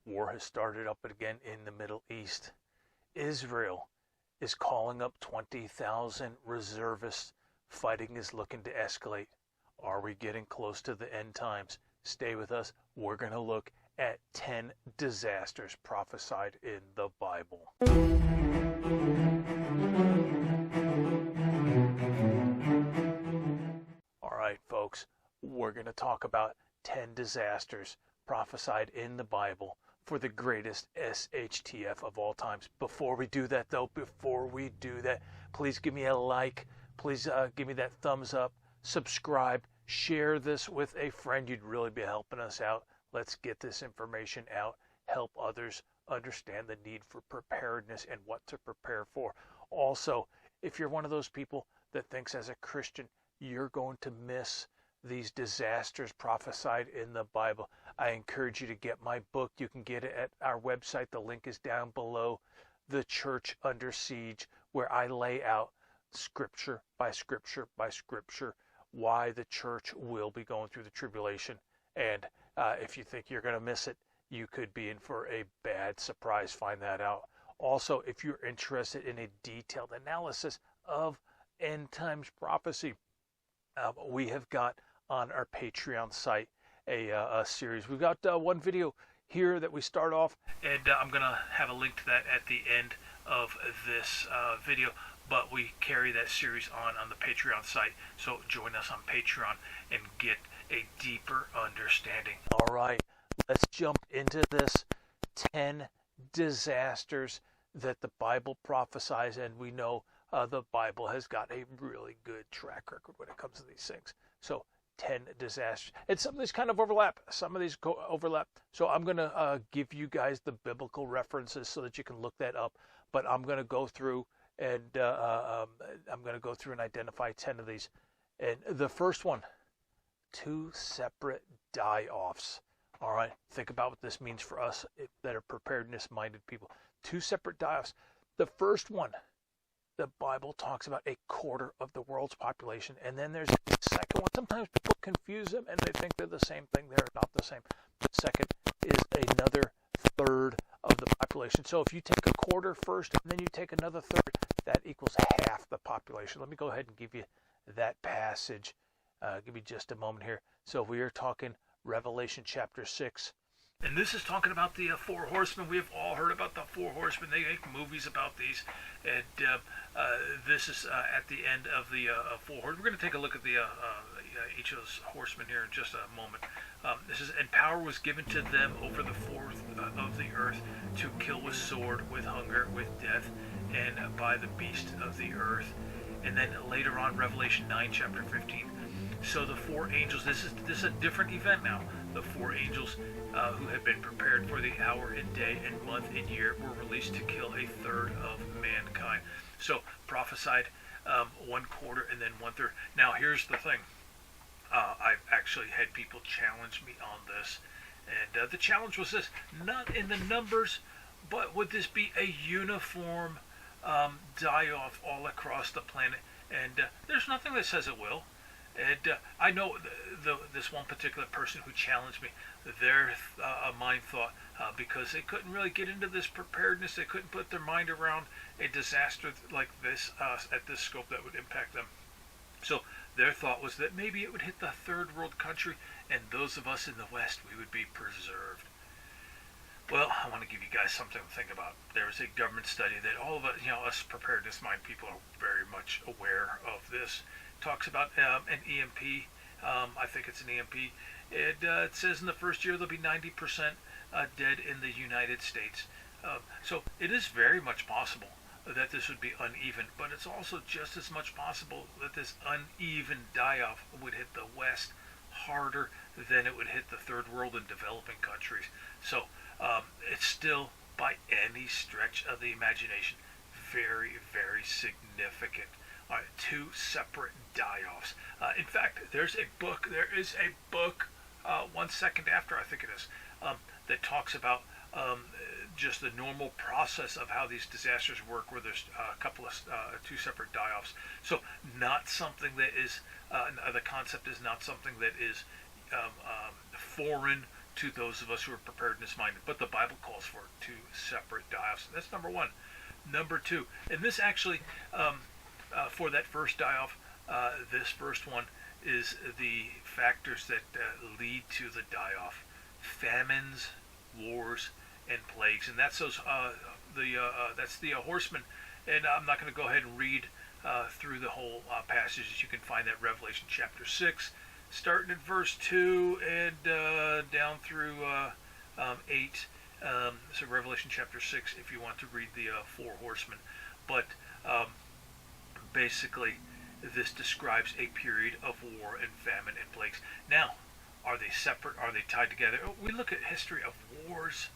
War has started up again in the Middle East. Israel is calling up 20,000 reservists. Fighting is looking to escalate. Are we getting close to the end times? Stay with us. We're going to look at 10 disasters prophesied in the Bible. All right, folks, we're going to talk about 10 disasters prophesied in the Bible for the greatest SHTF of all times. Before we do that, please give me a like. Please give me that thumbs up. Subscribe. Share this with a friend. You'd really be helping us out. Let's get this information out. Help others understand the need for preparedness and what to prepare for. Also, if you're one of those people that thinks as a Christian you're going to miss these disasters prophesied in the Bible, I encourage you to get my book. You can get it at our website. The link is down below. The Church Under Siege, where I lay out scripture by scripture by scripture why the church will be going through the tribulation. And if you think you're going to miss it, you could be in for a bad surprise. Find that out. Also, if you're interested in a detailed analysis of end times prophecy, we have got on our Patreon site a series. We've got one video here that we start off, and I'm going to have a link to that at the end of this video, but we carry that series on the Patreon site. So join us on Patreon and get a deeper understanding. All right, let's jump into this 10 disasters that the Bible prophesies, and we know the Bible has got a really good track record when it comes to these things. So 10 disasters. And some of these kind of overlap. Some of these overlap. So I'm going to give you guys the biblical references so that you can look that up. But I'm going to go through and identify 10 of these. And the first one, 2 separate die-offs. All right, think about what this means for us that are preparedness-minded people. 2 separate die-offs. The first one, the Bible talks about a quarter of the world's population, and then there's the second one. Sometimes people confuse them and they think they're the same thing. They're not the same. The second is another third of the population. So if you take a quarter first and then you take another third, that equals half the population. Let me go ahead and give you that passage. Give me just a moment here. So we are talking Revelation chapter 6. And this is talking about the 4 horsemen. We have all heard about the 4 horsemen. They make movies about these. And this is at the end of the 4 horsemen. We're going to take a look at the each of those horsemen here in just a moment. This is, and power was given to them over the fourth of the earth to kill with sword, with hunger, with death, and by the beast of the earth. And then later on, Revelation 9, chapter 15. So the 4 angels, this is a different event now. The 4 angels who had been prepared for the hour and day and month and year were released to kill a third of mankind. So prophesied 1/4 and then 1/3. Now here's the thing. I've actually had people challenge me on this. And the challenge was this: not in the numbers, but would this be a uniform die-off all across the planet? And there's nothing that says it will. And I know this one particular person who challenged me, their mind thought, because they couldn't really get into this preparedness, they couldn't put their mind around a disaster like this at this scope that would impact them. So their thought was that maybe it would hit the third world country, and those of us in the West, we would be preserved. Well, I want to give you guys something to think about. There was a government study that all of us, us preparedness-minded people are very much aware of this. Talks about an EMP. I think it's an EMP. It says in the first year there'll be 90% dead in the United States. So it is very much possible that this would be uneven, but it's also just as much possible that this uneven die-off would hit the West harder than it would hit the third world and developing countries. So it's still, by any stretch of the imagination, very, very significant. All right, 2 separate die-offs. In fact, there is a book, 1 second after, I think it is, that talks about just the normal process of how these disasters work, where there's a couple of 2 separate die-offs. So not something that is, the concept is not something that is foreign to those of us who are preparedness minded. But the Bible calls for 2 separate die-offs. That's number one. Number two, and this actually, for that first die-off, this first one is the factors that lead to the die-off: famines, wars, and plagues. And that's that's the horsemen. And I'm not going to go ahead and read through the whole passage. You can find that Revelation chapter 6, starting at verse 2 and down through 8. So Revelation chapter 6, if you want to read the 4 horsemen. But basically, this describes a period of war and famine and plagues. Now, are they separate? Are they tied together? We look at history of wars,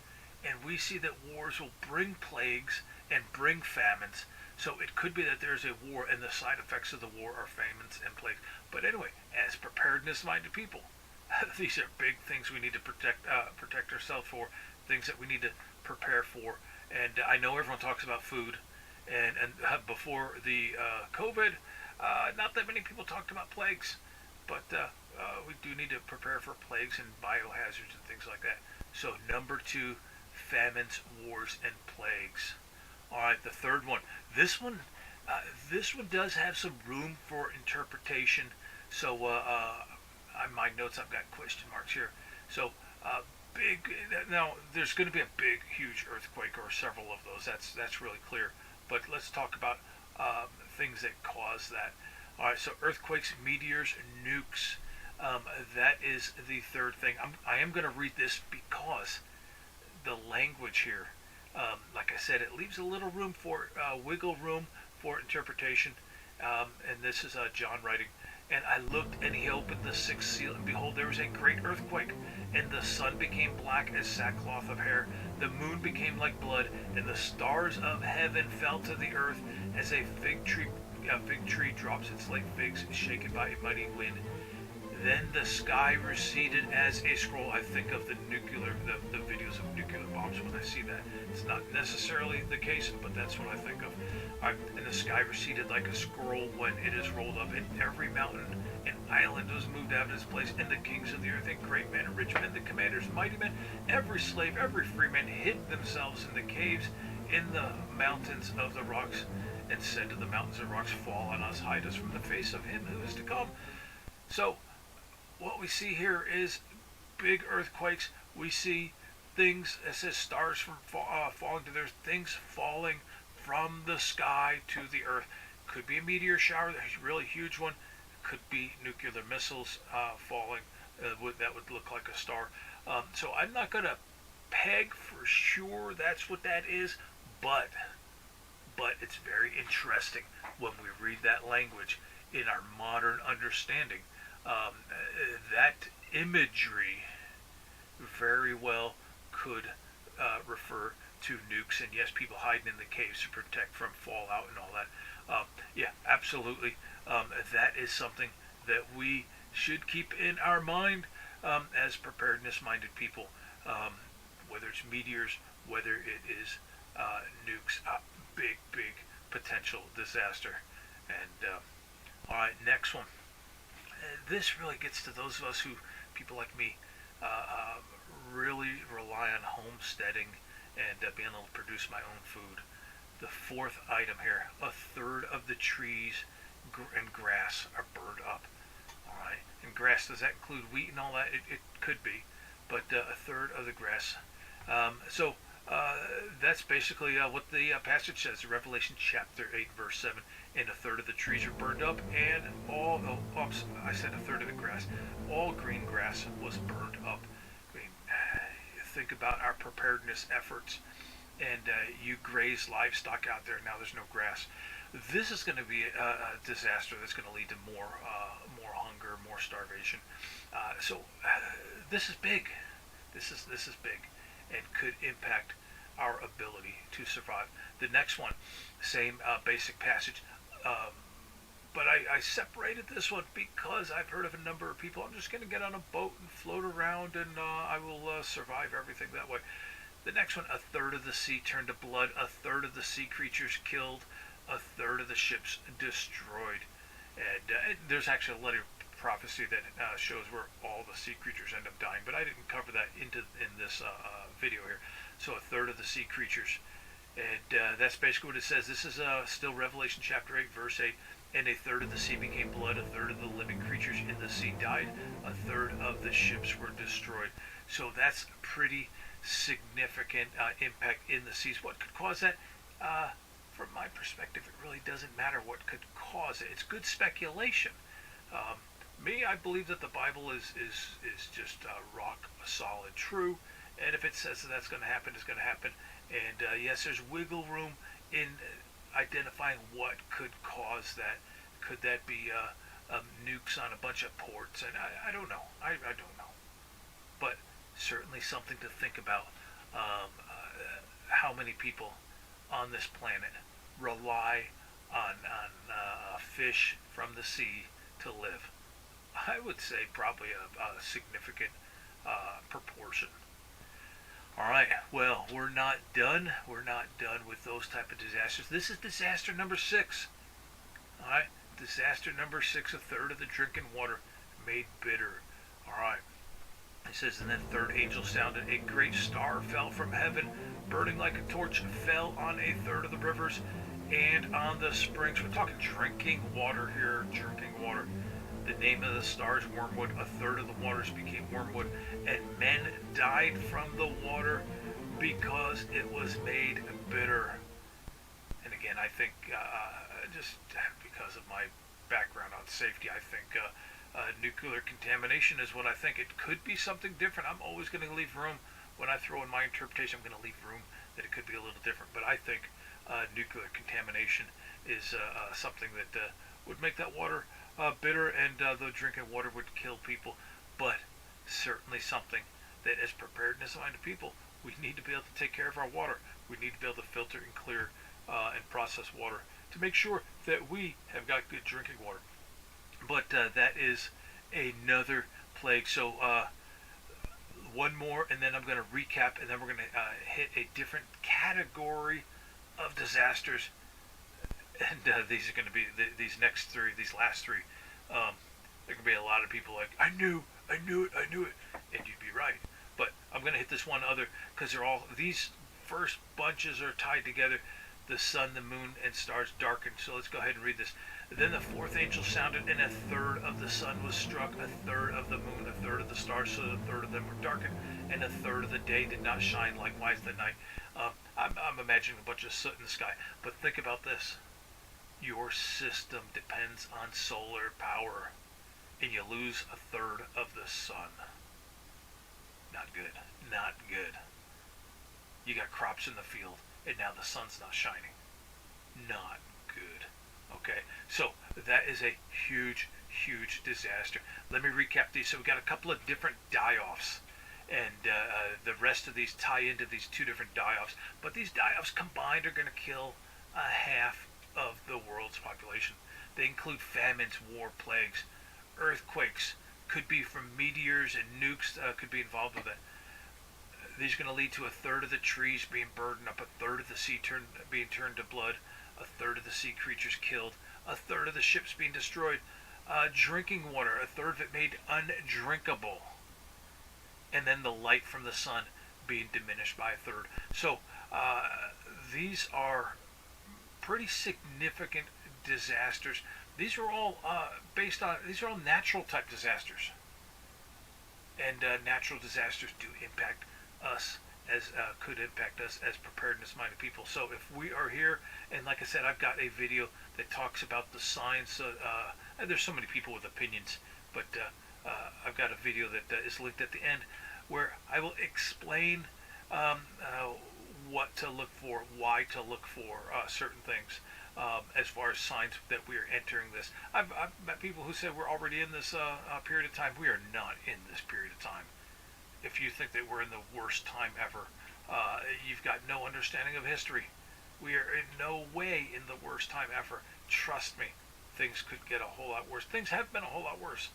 and we see that wars will bring plagues and bring famines. So it could be that there's a war, and the side effects of the war are famines and plagues. But anyway, as preparedness-minded people, these are big things we need to protect ourselves for, things that we need to prepare for. And I know everyone talks about food, and before the COVID, not that many people talked about plagues, but we do need to prepare for plagues and biohazards and things like that. So number 2, famines, wars, and plagues. All right, the third one. This one does have some room for interpretation. So on my notes, I've got question marks here. So big. Now, there's going to be a big, huge earthquake or several of those. That's really clear. But let's talk about things that cause that. All right, so earthquakes, meteors, nukes. That is the third thing. I am going to read this because the language here, like I said, it leaves a little room for wiggle room for interpretation. And this is John writing. And I looked, and he opened the 6th seal, and behold, there was a great earthquake, and the sun became black as sackcloth of hair. The moon became like blood, and the stars of heaven fell to the earth, as a fig tree drops its late figs, shaken by a mighty wind. Then the sky receded as a scroll. I think of the videos of nuclear bombs when I see that. It's not necessarily the case, but that's what I think of. And the sky receded like a scroll when it is rolled up, and every mountain and island was moved out of its place, and the kings of the earth, and great men and rich men, the commanders, mighty men, every slave, every free man, hid themselves in the caves, in the mountains of the rocks, and said to the mountains and rocks, fall on us, hide us from the face of him who is to come. So, what we see here is big earthquakes. We see things, it says stars from falling to there's things falling from the sky to the earth. Could be a meteor shower, a really huge one. Could be nuclear missiles falling. That would look like a star. So I'm not going to peg for sure that's what that is, but it's very interesting when we read that language in our modern understanding. That imagery very well could refer to nukes, and yes, people hiding in the caves to protect from fallout and all that. Yeah, absolutely. That is something that we should keep in our mind as preparedness-minded people, whether it's meteors, whether it is nukes, big potential disaster. And all right, next one. This really gets to those of us who, people like me, really rely on homesteading and being able to produce my own food. The fourth item here, 1/3 of the trees and grass are burned up. All right, and grass, does that include wheat and all that? It could be, but 1/3 of the grass. So that's basically what the passage says, Revelation chapter 8, verse 7. And 1/3 of the trees are burned up, and I said 1/3 of the grass. All green grass was burned up. I mean, think about our preparedness efforts, and you graze livestock out there. Now there's no grass. This is going to be a disaster that's going to lead to more hunger, more starvation. So this is big. This is big, and could impact our ability to survive. The next one, same basic passage. But I separated this one because I've heard of a number of people. I'm just going to get on a boat and float around, and I will survive everything that way. The next one, 1/3 of the sea turned to blood, 1/3 of the sea creatures killed, 1/3 of the ships destroyed. And there's actually a prophecy that shows where all the sea creatures end up dying, but I didn't cover that in this video here. So a third of the sea creatures, and that's basically what it says. This is still Revelation chapter 8, verse 8. And a third of the sea became blood, a third of the living creatures in the sea died, a third of the ships were destroyed. So that's pretty significant impact in the seas. What could cause that? From my perspective, it really doesn't matter what could cause it. It's good speculation. I believe that the Bible is just rock solid true, and if it says that that's going to happen, it's going to happen. And yes, there's wiggle room in identifying what could cause that. Could that be nukes on a bunch of ports? And I don't know. I don't know. But certainly something to think about. How many people on this planet rely on fish from the sea to live? I would say probably a significant proportion. All right, well, we're not done. We're not done with those type of disasters. This is disaster number 6. All right, disaster number 6, a third of the drinking water made bitter. All right. It says, and then the third angel sounded, a great star fell from heaven, burning like a torch, fell on a third of the rivers and on the springs. We're talking drinking water here, drinking water. The name of the star is wormwood. A third of the waters became wormwood, and men died from the water because it was made bitter. And again, I think just because of my background on safety, I think nuclear contamination is what I think. It could be something different. I'm always going to leave room when I throw in my interpretation. I'm going to leave room that it could be a little different. But I think nuclear contamination is something that would make that water bitter, and the drinking water would kill people. But certainly something that, as preparedness-minded people, we need to be able to take care of our water. We need to be able to filter and clear and process water to make sure that we have got good drinking water. But that is another plague. So one more, and then I'm going to recap, and then we're going to hit a different category of disasters. And these are going to be these last three. There are going to be a lot of people like, I knew it, and you'd be right. But I'm going to hit this one other, because these first bunches are tied together. The sun, the moon, and stars darkened. So let's go ahead and read this. Then the fourth angel sounded, and a third of the sun was struck, a third of the moon, a third of the stars, so a third of them were darkened, and a third of the day did not shine, likewise the night. I'm imagining a bunch of soot in the sky. But think about this. Your system depends on solar power, and you lose a third of the sun. Not good. Not good. You got crops in the field, and now the sun's not shining. Not good. Okay, so that is a huge, huge disaster. Let me recap these. So we got a couple of different die-offs, and the rest of these tie into these two different die-offs. But these die-offs combined are going to kill a half of the world's population. They include famines, war, plagues, earthquakes, could be from meteors, and nukes could be involved with it. These are going to lead to a third of the trees being burned up, a third of the sea being turned to blood, a third of the sea creatures killed, a third of the ships being destroyed, drinking water, a third of it made undrinkable, and then the light from the sun being diminished by a third. So these are pretty significant disasters. These are all these are all natural type disasters, and natural disasters do impact us could impact us as preparedness-minded people. So if we are here, and like I said, I've got a video that talks about the signs. And there's so many people with opinions, but I've got a video that is linked at the end where I will explain what to look for, why to look for certain things as far as signs that we are entering this. I've met people who say we're already in this period of time. We are not in this period of time. If you think that we're in the worst time ever, you've got no understanding of history. We are in no way in the worst time ever. Trust me, things could get a whole lot worse. Things have been a whole lot worse.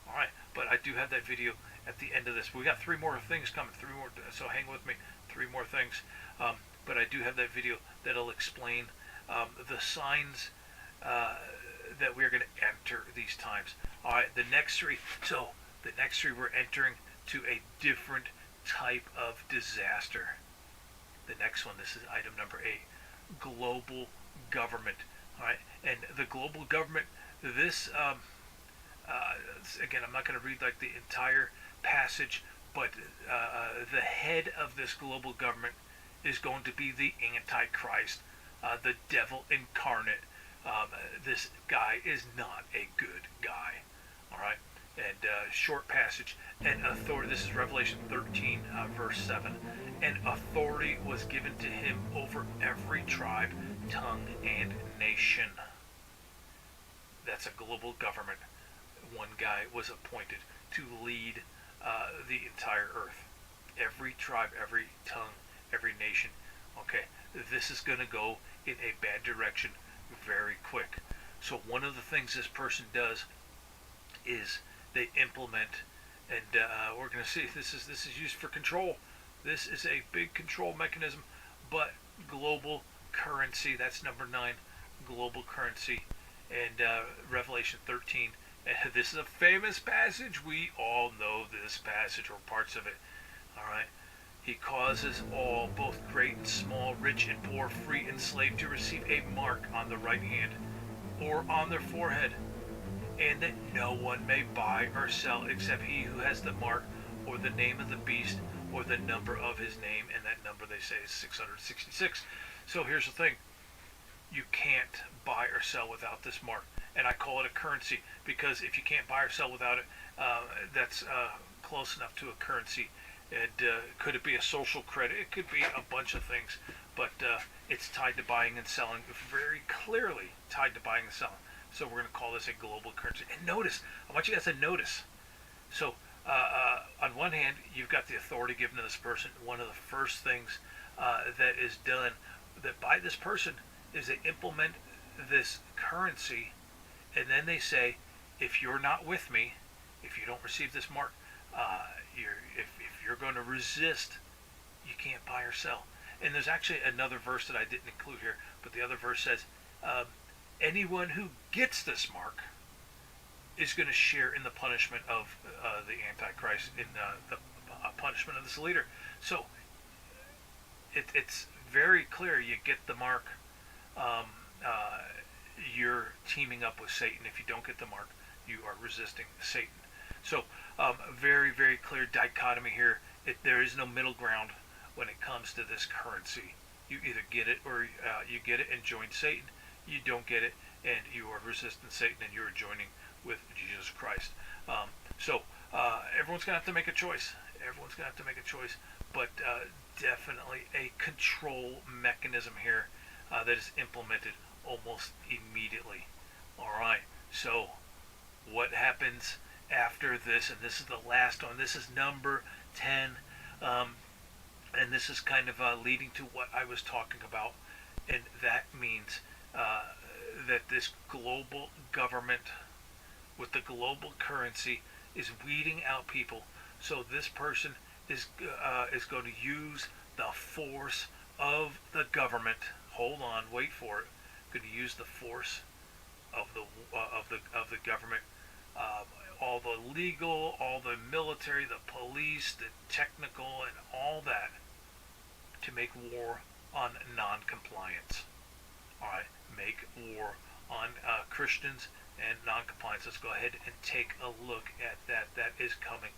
All right, but I do have that video at the end of this. We got 3 more things coming, 3 more, so hang with me. 3 more things. But I do have that video that'll explain the signs that we're going to enter these times. All right, the next three. So the next three, we're entering to a different type of disaster. The next one, this is item number 8, global government. All right, and the global government, this again, I'm not going to read like the entire passage, but the head of this global government is going to be the Antichrist, the devil incarnate. This guy is not a good guy. All right, and short passage. And authority. This is Revelation 13, verse 7. And authority was given to him over every tribe, tongue, and nation. That's a global government. One guy was appointed to lead the entire earth. Every tribe, every tongue, every nation. Okay, this is going to go in a bad direction very quick. So one of the things this person does is they implement, and we're going to see this is used for control. This is a big control mechanism, but global currency. That's number 9, global currency, and Revelation 13. And this is a famous passage. We all know this passage or parts of it. All right. He causes all, both great and small, rich and poor, free and slave, to receive a mark on the right hand or on their forehead, and that no one may buy or sell except he who has the mark or the name of the beast or the number of his name, and that number they say is 666. So here's the thing. You can't buy or sell without this mark, and I call it a currency because if you can't buy or sell without it, that's close enough to a currency. Could it be a social credit? It could be a bunch of things, but it's tied to buying and selling, very clearly tied to buying and selling. So we're going to call this a global currency. And notice, I want you guys to notice. So on one hand, you've got the authority given to this person. One of the first things that is done that by this person is they implement this currency, and then they say, if you're not with me, if you don't receive this mark, if you're going to resist, you can't buy or sell. And there's actually another verse that I didn't include here, but the other verse says, anyone who gets this mark is going to share in the punishment of the Antichrist, in the punishment of this leader. So it's very clear. You get the mark, you're teaming up with Satan. If you don't get the mark, you are resisting Satan. So very, very clear dichotomy here. There is no middle ground when it comes to this currency. You either get it or you get it and join Satan. You don't get it and you are resisting Satan and you are joining with Jesus Christ. So everyone's going to have to make a choice. Everyone's going to have to make a choice. But definitely a control mechanism here that is implemented almost immediately. All right. So what happens after this? And this is the last one. This is number 10. And this is kind of leading to what I was talking about. And that means that this global government with the global currency is weeding out people. So this person is going to use the force of the government. Hold on, wait for it. Going to use the force of the government, all the legal, all the military, the police, the technical, and all that to make war on non-compliance. All right, make war on Christians and non-compliance. Let's go ahead and take a look at that. That is coming.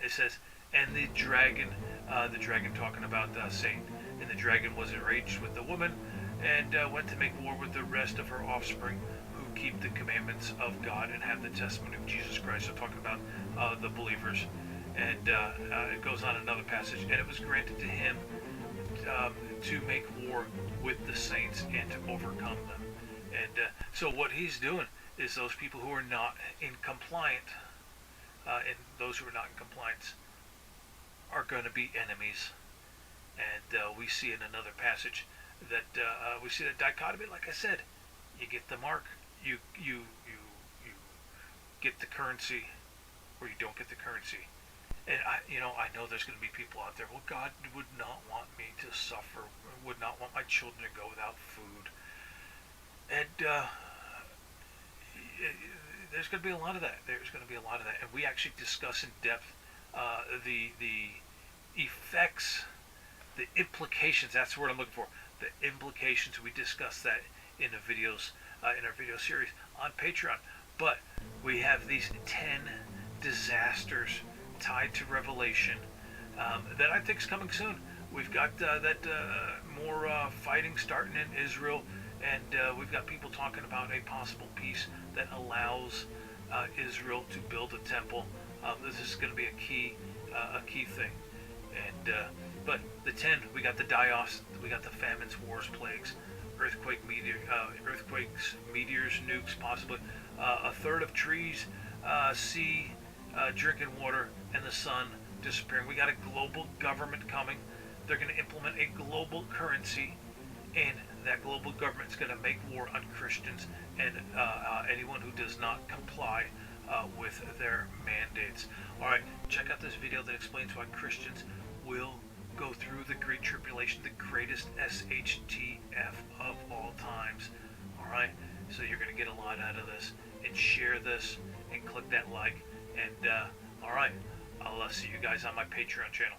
It says, and the dragon talking about Satan, and the dragon was enraged with the woman and went to make war with the rest of her offspring who keep the commandments of God and have the testimony of Jesus Christ. So talking about the believers. And it goes on another passage, and it was granted to him to make war with the saints and to overcome them. And so what he's doing is those people who are not in compliant, and those who are not in compliance are going to be enemies. And we see in another passage that we see that dichotomy. Like I said, you get the mark, you get the currency, or you don't get the currency. And I know there's going to be people out there. Well, God would not want me to suffer. Would not want my children to go without food. And there's going to be a lot of that. There's going to be a lot of that, and we actually discuss in depth the effects, the implications. That's the word I'm looking for. The implications. We discuss that in the videos, in our video series on Patreon. But we have these 10 disasters tied to Revelation that I think is coming soon. We've got more fighting starting in Israel, and we've got people talking about a possible peace that allows Israel to build a temple. This is going to be a key thing. And but the 10, we got the die-offs, we got the famines, wars, plagues, earthquakes, meteors, nukes, possibly a third of trees, sea, drinking water, and the sun disappearing. We got a global government coming. They're going to implement a global currency, and that global government is going to make war on Christians and anyone who does not comply with their mandates. All right, check out this video that explains why Christians will go through the Great Tribulation, the greatest SHTF of all times. All right, so you're going to get a lot out of this, and share this, and click that like, and all right, I'll see you guys on my Patreon channel.